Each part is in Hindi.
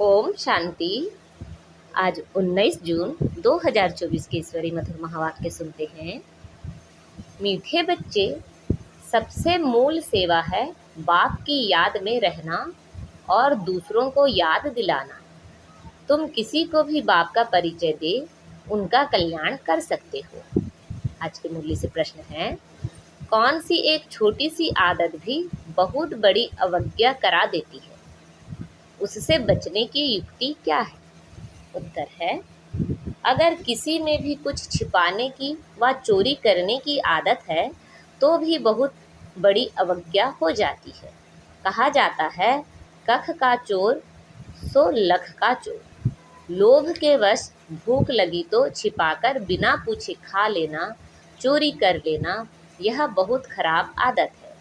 ओम शांति। आज 19 जून 2024 के ईश्वरी मधुर महावाक्य सुनते हैं। मीठे बच्चे, सबसे मूल सेवा है बाप की याद में रहना और दूसरों को याद दिलाना। तुम किसी को भी बाप का परिचय दे उनका कल्याण कर सकते हो। आज की मुरली से प्रश्न है, कौन सी एक छोटी सी आदत भी बहुत बड़ी अवज्ञा करा देती है? उससे बचने की युक्ति क्या है? उत्तर है, अगर किसी में भी कुछ छिपाने की व चोरी करने की आदत है तो भी बहुत बड़ी अवज्ञा हो जाती है। कहा जाता है, कख का चोर सो लख का चोर। लोभ के वश भूख लगी तो छिपाकर बिना पूछे खा लेना, चोरी कर लेना, यह बहुत खराब आदत है।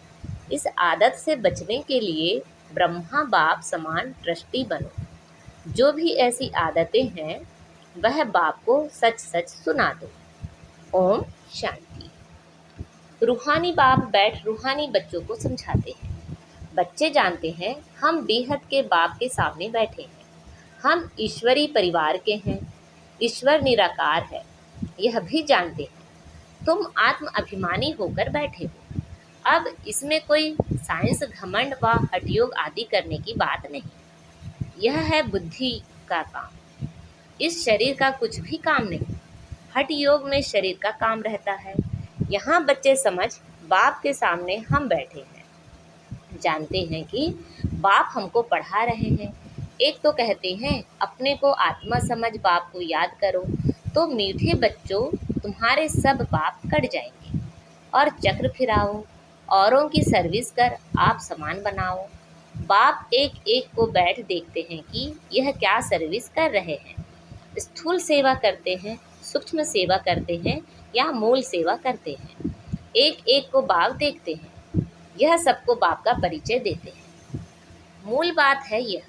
इस आदत से बचने के लिए ब्रह्मा बाप समान ट्रस्टी बनो। जो भी ऐसी आदतें हैं वह बाप को सच सच सुना दो। ओम शांति। रूहानी बाप बैठ रूहानी बच्चों को समझाते हैं। बच्चे जानते हैं हम बेहद के बाप के सामने बैठे हैं। हम ईश्वरी परिवार के हैं। ईश्वर निराकार है, यह भी जानते हैं। तुम आत्म अभिमानी होकर बैठे हो। अब इसमें कोई साइंस, घमंड व हठयोग आदि करने की बात नहीं। यह है बुद्धि का काम। इस शरीर का कुछ भी काम नहीं। हठ योग में शरीर का काम रहता है। यहाँ बच्चे समझ बाप के सामने हम बैठे हैं। जानते हैं कि बाप हमको पढ़ा रहे हैं। एक तो कहते हैं अपने को आत्मा समझ बाप को याद करो, तो मीठे बच्चों तुम्हारे सब पाप कट जाएंगे। और चक्र फिराओ, औरों की सर्विस कर आप समान बनाओ। बाप एक एक को बैठ देखते हैं कि यह क्या सर्विस कर रहे हैं। स्थूल सेवा करते हैं, सूक्ष्म सेवा करते हैं या मूल सेवा करते हैं। एक एक को बाप देखते हैं। यह सबको बाप का परिचय देते हैं। मूल बात है यह,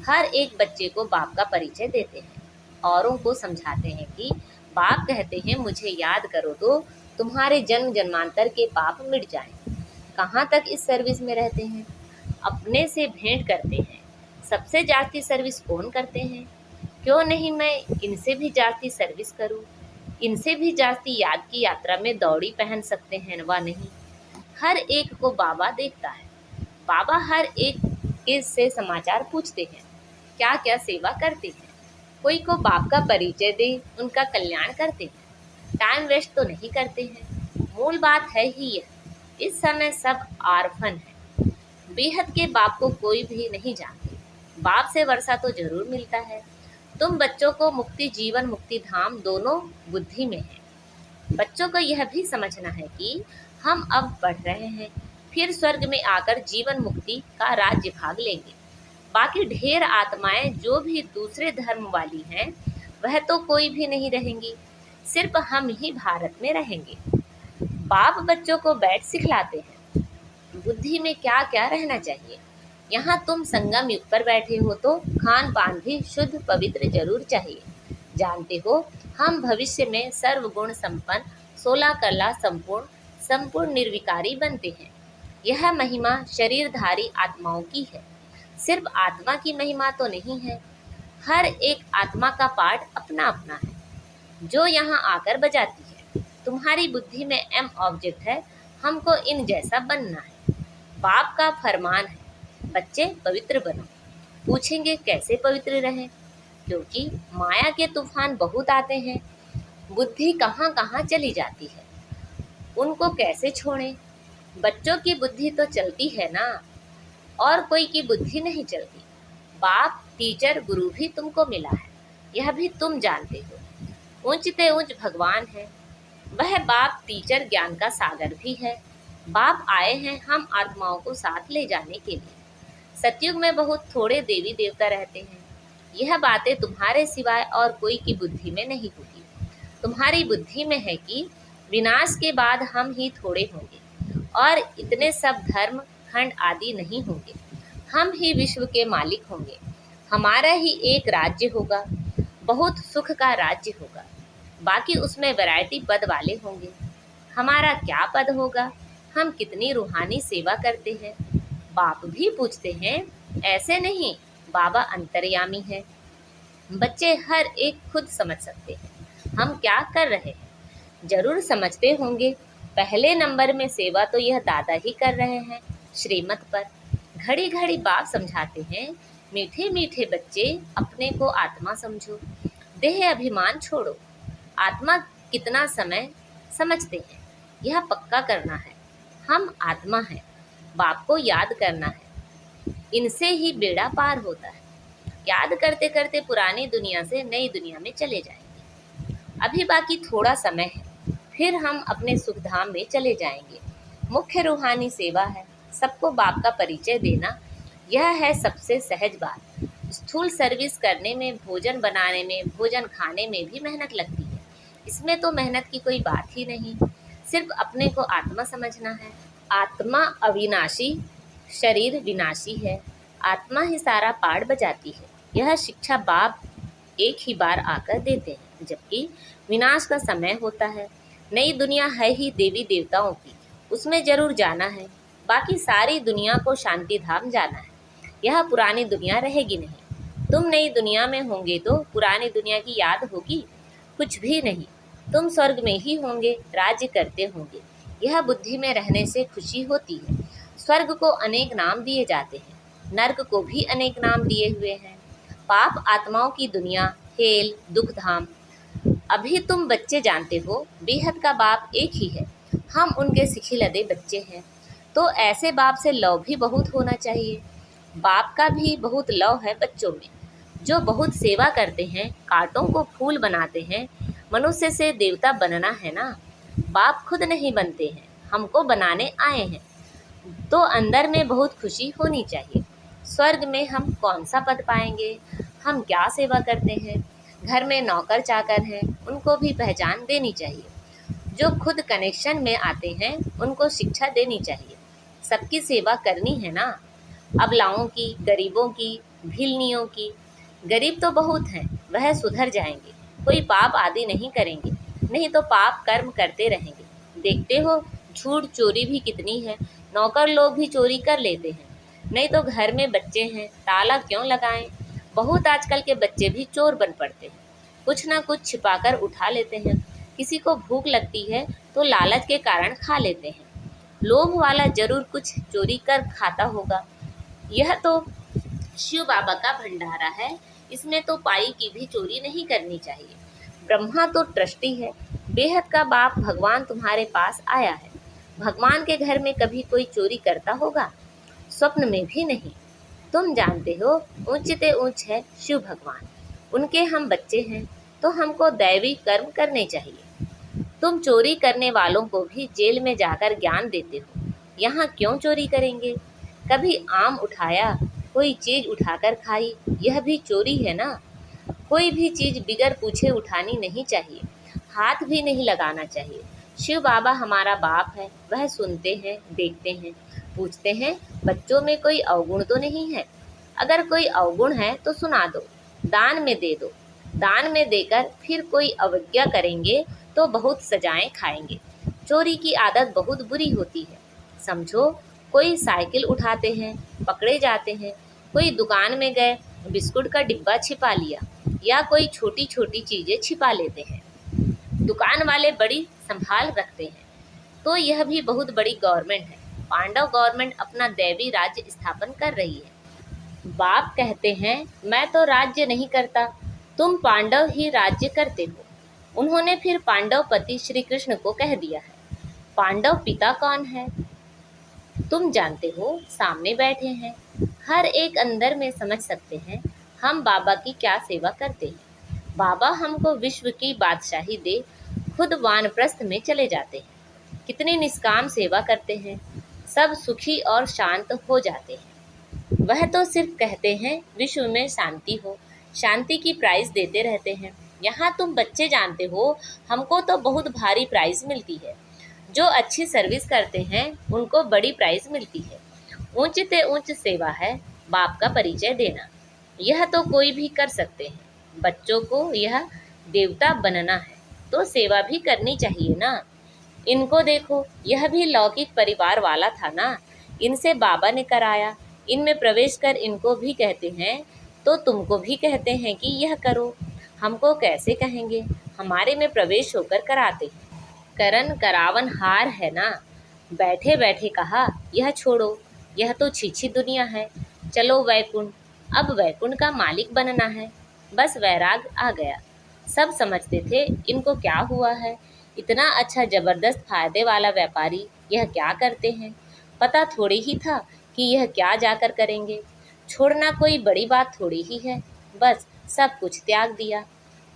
हर एक बच्चे को बाप का परिचय देते हैं। औरों को समझाते हैं कि बाप कहते हैं मुझे याद करो तो तुम्हारे जन्म जन्मांतर के पाप मिट जाएं। कहाँ तक इस सर्विस में रहते हैं? अपने से भेंट करते हैं। सबसे जास्ती सर्विस कौन करते हैं? क्यों नहीं मैं इनसे भी जास्ती सर्विस करूं? इनसे भी जास्ती याद की यात्रा में दौड़ी पहन सकते हैं व नहीं? हर एक को बाबा देखता है। बाबा हर एक से समाचार पूछते हैं, क्या क्या सेवा करते हैं। कोई को बाप का परिचय दे उनका कल्याण करते हैं। टाइम वेस्ट तो नहीं करते हैं। मूल बात है ही यह। इस समय सब आर्फन है। बेहद के बाप को कोई भी नहीं जानते। बाप से वर्षा तो जरूर मिलता है। तुम बच्चों को मुक्ति जीवन मुक्ति धाम दोनों बुद्धि में है। बच्चों को यह भी समझना है कि हम अब पढ़ रहे हैं, फिर स्वर्ग में आकर जीवन मुक्ति का राज्य भाग लेंगे। बाकी ढेर आत्माएं जो भी दूसरे धर्म वाली हैं वह तो कोई भी नहीं रहेंगी। सिर्फ हम ही भारत में रहेंगे। बाप बच्चों को बैठ सिखलाते हैं बुद्धि में क्या क्या रहना चाहिए। यहाँ तुम संगम युग पर बैठे हो तो खान पान भी शुद्ध पवित्र जरूर चाहिए। जानते हो हम भविष्य में सर्वगुण संपन्न 16 कला संपूर्ण निर्विकारी बनते हैं। यह महिमा शरीरधारी आत्माओं की है। सिर्फ आत्मा की महिमा तो नहीं है। हर एक आत्मा का पार्ट अपना अपना है जो यहाँ आकर बजाती है। तुम्हारी बुद्धि में एम ऑब्जेक्ट है, हमको इन जैसा बनना है। बाप का फरमान है, बच्चे पवित्र बनो। पूछेंगे कैसे पवित्र रहें? क्योंकि माया के तूफान बहुत आते हैं। बुद्धि कहाँ कहाँ चली जाती है, उनको कैसे छोड़ें? बच्चों की बुद्धि तो चलती है ना, और कोई की बुद्धि नहीं चलती। बाप टीचर गुरु भी तुमको मिला है, यह भी तुम जानते हो। ऊंचते ऊंच भगवान है, वह बाप टीचर ज्ञान का सागर भी है। बाप आए हैं हम आत्माओं को साथ ले जाने के लिए। सतयुग में बहुत थोड़े देवी देवता रहते हैं। यह बातें तुम्हारे सिवाय और कोई की बुद्धि में नहीं होगी। तुम्हारी बुद्धि में है कि विनाश के बाद हम ही थोड़े होंगे और इतने सब धर्म खंड आदि नहीं होंगे। हम ही विश्व के मालिक होंगे। हमारा ही एक राज्य होगा, बहुत सुख का राज्य होगा। बाकी उसमें वैरायटी पद वाले होंगे। हमारा क्या पद होगा? हम कितनी रूहानी सेवा करते हैं? बाप भी पूछते हैं, ऐसे नहीं बाबा अंतर्यामी है। बच्चे हर एक खुद समझ सकते हैं हम क्या कर रहे हैं। जरूर समझते होंगे पहले नंबर में सेवा तो यह दादा ही कर रहे हैं श्रीमत पर। घड़ी घड़ी बाप समझाते हैं, मीठे मीठे बच्चे अपने को आत्मा समझो, देह अभिमान छोड़ो। आत्मा कितना समय समझते हैं, यह पक्का करना है। हम आत्मा हैं, बाप को याद करना है, इनसे ही बेड़ा पार होता है। याद करते करते पुरानी दुनिया से नई दुनिया में चले जाएंगे। अभी बाकी थोड़ा समय है, फिर हम अपने सुखधाम में चले जाएंगे। मुख्य रूहानी सेवा है सबको बाप का परिचय देना। यह है सबसे सहज बात। स्थूल सर्विस करने में, भोजन बनाने में, भोजन खाने में भी मेहनत लगती है। इसमें तो मेहनत की कोई बात ही नहीं, सिर्फ अपने को आत्मा समझना है। आत्मा अविनाशी, शरीर विनाशी है। आत्मा ही सारा पाठ बजाती है। यह शिक्षा बाप एक ही बार आकर देते हैं, जबकि विनाश का समय होता है। नई दुनिया है ही देवी देवताओं की, उसमें जरूर जाना है। बाकी सारी दुनिया को शांति धाम जाना है। यह पुरानी दुनिया रहेगी नहीं। तुम नई दुनिया में होंगे तो पुरानी दुनिया की याद होगी? कुछ भी नहीं। तुम स्वर्ग में ही होंगे, राज्य करते होंगे। यह बुद्धि में रहने से खुशी होती है। स्वर्ग को अनेक नाम दिए जाते हैं, नर्क को भी अनेक नाम दिए हुए हैं। पाप आत्माओं की दुनिया, हेल, दुख धाम। अभी तुम बच्चे जानते हो बेहद का बाप एक ही है। हम उनके सिखिलदे बच्चे हैं, तो ऐसे बाप से लव भी बहुत होना चाहिए। बाप का भी बहुत लव है बच्चों में, जो बहुत सेवा करते हैं, कांटों को फूल बनाते हैं। मनुष्य से देवता बनना है ना, बाप खुद नहीं बनते हैं, हमको बनाने आए हैं। तो अंदर में बहुत खुशी होनी चाहिए। स्वर्ग में हम कौन सा पद पाएंगे? हम क्या सेवा करते हैं? घर में नौकर चाकर हैं, उनको भी पहचान देनी चाहिए। जो खुद कनेक्शन में आते हैं उनको शिक्षा देनी चाहिए। सबकी सेवा करनी है ना, अबलाओं की, गरीबों की, भिलनियों की। गरीब तो बहुत हैं, वह सुधर जाएंगे, कोई पाप आदि नहीं करेंगे। नहीं तो पाप कर्म करते रहेंगे। देखते हो झूठ चोरी भी कितनी है, नौकर लोग भी चोरी कर लेते हैं। नहीं तो घर में बच्चे हैं, ताला क्यों लगाएं? बहुत आजकल के बच्चे भी चोर बन पड़ते हैं, कुछ ना कुछ छिपाकर उठा लेते हैं। किसी को भूख लगती है तो लालच के कारण खा लेते हैं। लोभ वाला जरूर कुछ चोरी कर खाता होगा। यह तो शिव बाबा का भंडारा है, इसमें तो पाई की भी चोरी नहीं करनी चाहिए। ब्रह्मा तो ट्रस्टी है, बेहद का बाप भगवान तुम्हारे पास आया है। भगवान के घर में कभी कोई चोरी करता होगा? स्वप्न में भी नहीं। तुम जानते हो ऊंचते ऊंच है शिव भगवान, उनके हम बच्चे हैं, तो हमको दैवी कर्म करने चाहिए। तुम चोरी करने वालों को भी जेल में जाकर ज्ञान देते हो, यहाँ क्यों चोरी करेंगे? कभी आम उठाया, कोई चीज उठाकर खाई, यह भी चोरी है ना। कोई भी चीज बिगर पूछे उठानी नहीं चाहिए, हाथ भी नहीं लगाना चाहिए। शिव बाबा हमारा बाप है, वह सुनते हैं, देखते हैं, पूछते हैं बच्चों में कोई अवगुण तो नहीं है। अगर कोई अवगुण है तो सुना दो, दान में दे दो। दान में देकर फिर कोई अवज्ञा करेंगे तो बहुत सजाएं खाएंगे। चोरी की आदत बहुत बुरी होती है। समझो कोई साइकिल उठाते हैं, पकड़े जाते हैं। कोई दुकान में गए, बिस्कुट का डिब्बा छिपा लिया, या कोई छोटी छोटी चीज़ें छिपा लेते हैं। दुकान वाले बड़ी संभाल रखते हैं। तो यह भी बहुत बड़ी गवर्नमेंट है। पांडव गवर्नमेंट अपना दैवी राज्य स्थापन कर रही है। बाप कहते हैं मैं तो राज्य नहीं करता, तुम पांडव ही राज्य करते हो। उन्होंने फिर पांडव पति श्री कृष्ण को कह दिया है। पांडव पिता कौन है तुम जानते हो, सामने बैठे हैं। हर एक अंदर में समझ सकते हैं हम बाबा की क्या सेवा करते हैं। बाबा हमको विश्व की बादशाही दे, खुद वानप्रस्थ में चले जाते हैं। कितनी निष्काम सेवा करते हैं, सब सुखी और शांत हो जाते हैं। वह तो सिर्फ कहते हैं विश्व में शांति हो, शांति की प्राइज देते रहते हैं। यहाँ तुम बच्चे जानते हो हमको तो बहुत भारी प्राइज मिलती है। जो अच्छी सर्विस करते हैं उनको बड़ी प्राइज मिलती है। ऊंचते ऊंच सेवा है बाप का परिचय देना। यह तो कोई भी कर सकते हैं। बच्चों को यह देवता बनना है तो सेवा भी करनी चाहिए ना। इनको देखो, यह भी लौकिक परिवार वाला था ना, इनसे बाबा ने कराया। इनमें प्रवेश कर इनको भी कहते हैं तो तुमको भी कहते हैं कि यह करो। हमको कैसे कहेंगे, हमारे में प्रवेश होकर कराते हैं। करन करावन हार है ना। बैठे बैठे कहा, यह छोड़ो, यह तो छीछी दुनिया है, चलो वैकुंठ। अब वैकुंठ का मालिक बनना है। बस वैराग आ गया। सब समझते थे इनको क्या हुआ है, इतना अच्छा जबरदस्त फायदे वाला व्यापारी यह क्या करते हैं। पता थोड़ी ही था कि यह क्या जाकर करेंगे। छोड़ना कोई बड़ी बात थोड़ी ही है। बस सब कुछ त्याग दिया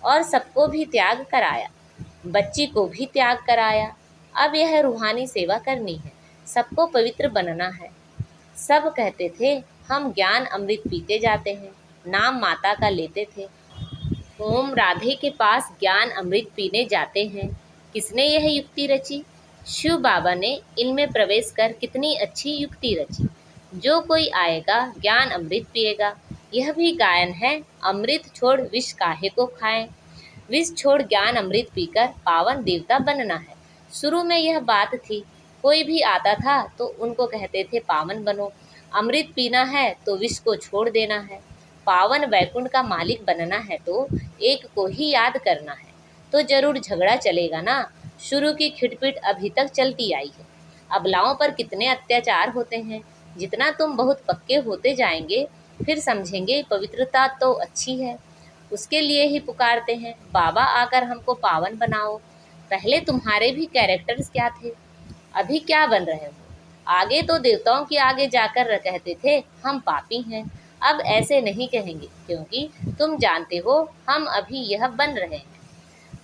और सबको भी त्याग कराया, बच्ची को भी त्याग कराया। अब यह रूहानी सेवा करनी है, सबको पवित्र बनना है। सब कहते थे हम ज्ञान अमृत पीते जाते हैं, नाम माता का लेते थे। ओम राधे के पास ज्ञान अमृत पीने जाते हैं। किसने यह युक्ति रची? शिव बाबा ने इनमें प्रवेश कर कितनी अच्छी युक्ति रची। जो कोई आएगा ज्ञान अमृत पिएगा। यह भी गायन है, अमृत छोड़ विष काहे को खाएं। विष छोड़ ज्ञान अमृत पीकर पावन देवता बनना है। शुरू में यह बात थी, कोई भी आता था तो उनको कहते थे पावन बनो, अमृत पीना है तो विष को छोड़ देना है। पावन वैकुंठ का मालिक बनना है तो एक को ही याद करना है। तो जरूर झगड़ा चलेगा ना। शुरू की खिटपिट अभी तक चलती आई है। अबलाओं पर कितने अत्याचार होते हैं। जितना तुम बहुत पक्के होते जाएंगे फिर समझेंगे पवित्रता तो अच्छी है। उसके लिए ही पुकारते हैं, बाबा आकर हमको पावन बनाओ। पहले तुम्हारे भी कैरेक्टर्स क्या थे, अभी क्या बन रहे हो? आगे तो देवताओं के आगे जाकर कहते थे हम पापी हैं। अब ऐसे नहीं कहेंगे क्योंकि तुम जानते हो हम अभी यह बन रहे हैं।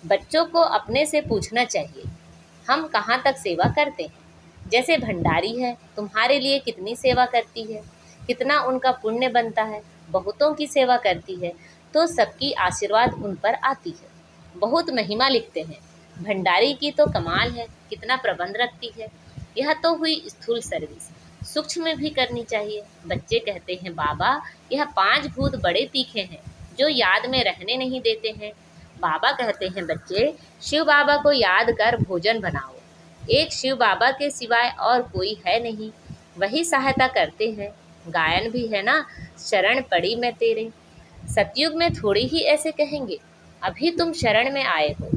बच्चों को अपने से पूछना चाहिए हम कहाँ तक सेवा करते हैं। जैसे भंडारी है, तुम्हारे लिए कितनी सेवा करती है, कितना उनका पुण्य बनता है। बहुतों की सेवा करती है तो सबकी आशीर्वाद उन पर आती है। बहुत महिमा लिखते हैं। भंडारी की तो कमाल है, कितना प्रबंध रखती है। यह तो हुई स्थूल सर्विस, सूक्ष्म में भी करनी चाहिए। बच्चे कहते हैं बाबा यह 5 भूत बड़े तीखे हैं जो याद में रहने नहीं देते हैं। बाबा कहते हैं बच्चे शिव बाबा को याद कर भोजन बनाओ। एक शिव बाबा के सिवाय और कोई है नहीं, वही सहायता करते हैं। गायन भी है ना, शरण पड़ी मैं तेरे। सतयुग में थोड़ी ही ऐसे कहेंगे, अभी तुम शरण में आए हो।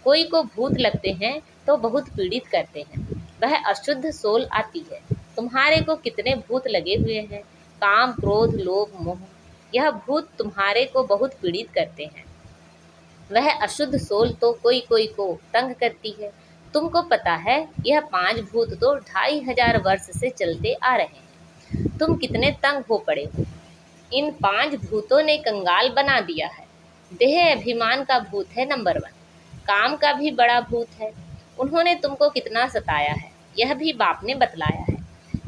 कोई को भूत लगते हैं तो बहुत पीड़ित करते हैं, वह अशुद्ध सोल आती है। तुम्हारे को कितने भूत लगे हुए हैं, काम क्रोध लोभ मोह, यह भूत तुम्हारे को बहुत पीड़ित करते हैं। वह अशुद्ध सोल तो कोई कोई को तंग करती है। तुमको पता है यह 5 भूत तो 2500 वर्ष से चलते आ रहे हैं। तुम कितने तंग हो पड़े हो। इन 5 भूतों ने कंगाल बना दिया है। देह अभिमान का भूत है नंबर 1, काम का भी बड़ा भूत है। उन्होंने तुमको कितना सताया है, यह भी बाप ने बतलाया है।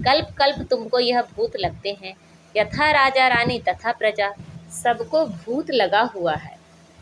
कल्प कल्प तुमको यह भूत लगते हैं। यथा राजा रानी तथा प्रजा, सबको भूत लगा हुआ है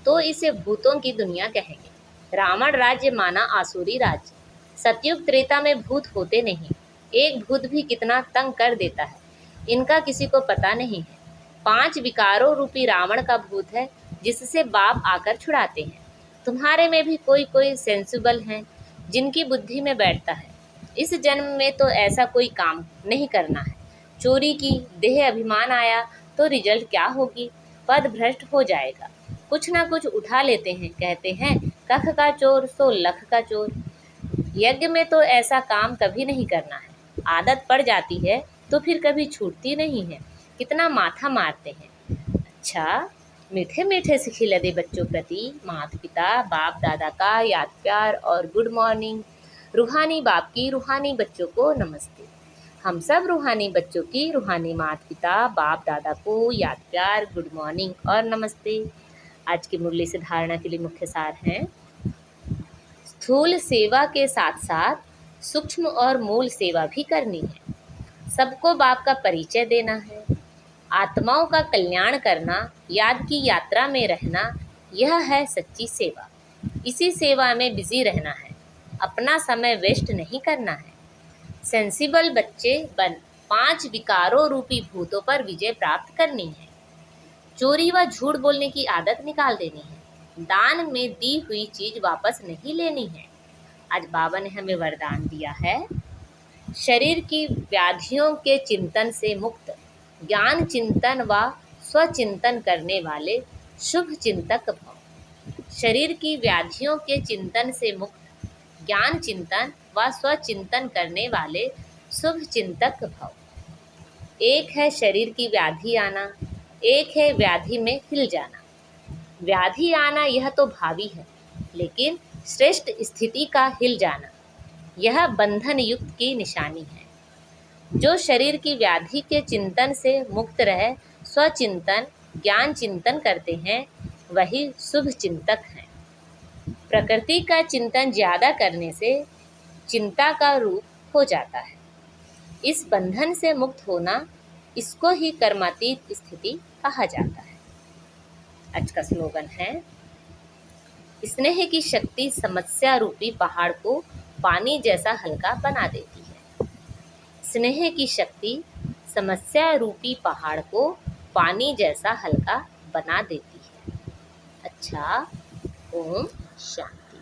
तो इसे भूतों की दुनिया कहेंगे। रावण राज्य माना आसुरी राज्य। सतयुग त्रेता में भूत होते नहीं। एक भूत भी कितना तंग कर देता है, इनका किसी को पता नहीं है। 5 विकारों रूपी रावण का भूत है जिससे बाप आकर छुड़ाते हैं। तुम्हारे में भी कोई कोई सेंसिबल हैं जिनकी बुद्धि में बैठता है। इस जन्म में तो ऐसा कोई काम नहीं करना है। चोरी की, देह अभिमान आया तो रिजल्ट क्या होगी, पद भ्रष्ट हो जाएगा। कुछ ना कुछ उठा लेते हैं, कहते हैं कख का चोर सो लख का चोर। यज्ञ में तो ऐसा काम कभी नहीं करना है। आदत पड़ जाती है तो फिर कभी छूटती नहीं है। कितना माथा मारते हैं। अच्छा, मीठे मीठे से खिलदे बच्चों प्रति माता पिता बाप दादा का याद प्यार और गुड मॉर्निंग। रूहानी बाप की रूहानी बच्चों को नमस्ते। हम सब रूहानी बच्चों की रूहानी माता पिता बाप दादा को याद प्यार गुड मॉर्निंग और नमस्ते। आज की मुरली से धारणा के लिए मुख्य सार हैं, स्थूल सेवा के साथ साथ सूक्ष्म और मूल सेवा भी करनी है। सबको बाप का परिचय देना है। आत्माओं का कल्याण करना, याद की यात्रा में रहना, यह है सच्ची सेवा। इसी सेवा में बिजी रहना है, अपना समय वेस्ट नहीं करना है। सेंसिबल बच्चे बन 5 विकारों रूपी भूतों पर विजय प्राप्त करनी है। चोरी व झूठ बोलने की आदत निकाल देनी है। दान में दी हुई चीज वापस नहीं लेनी है। आज बाबा ने हमें वरदान दिया है, शरीर की व्याधियों के चिंतन से मुक्त, ज्ञान चिंतन व स्वचिंतन करने वाले शुभ चिंतक भव। शरीर की व्याधियों के चिंतन से मुक्त ज्ञान चिंतन व स्वचिंतन करने वाले शुभ चिंतक भव। एक है शरीर की व्याधि आना, एक है व्याधि में हिल जाना। व्याधि आना यह तो भावी है, लेकिन श्रेष्ठ स्थिति का हिल जाना यह बंधन युक्त की निशानी है। जो शरीर की व्याधि के चिंतन से मुक्त रह स्वचिंतन ज्ञान चिंतन करते हैं वही शुभ चिंतक हैं। प्रकृति का चिंतन ज्यादा करने से चिंता का रूप हो जाता है। इस बंधन से मुक्त होना, इसको ही कर्मातीत स्थिति कहा जाता है। आज का स्लोगन है, स्नेह की शक्ति समस्या रूपी पहाड़ को पानी जैसा हल्का बना देती है। स्नेह की शक्ति समस्या रूपी पहाड़ को पानी जैसा हल्का बना देती है। अच्छा, ओम शांति।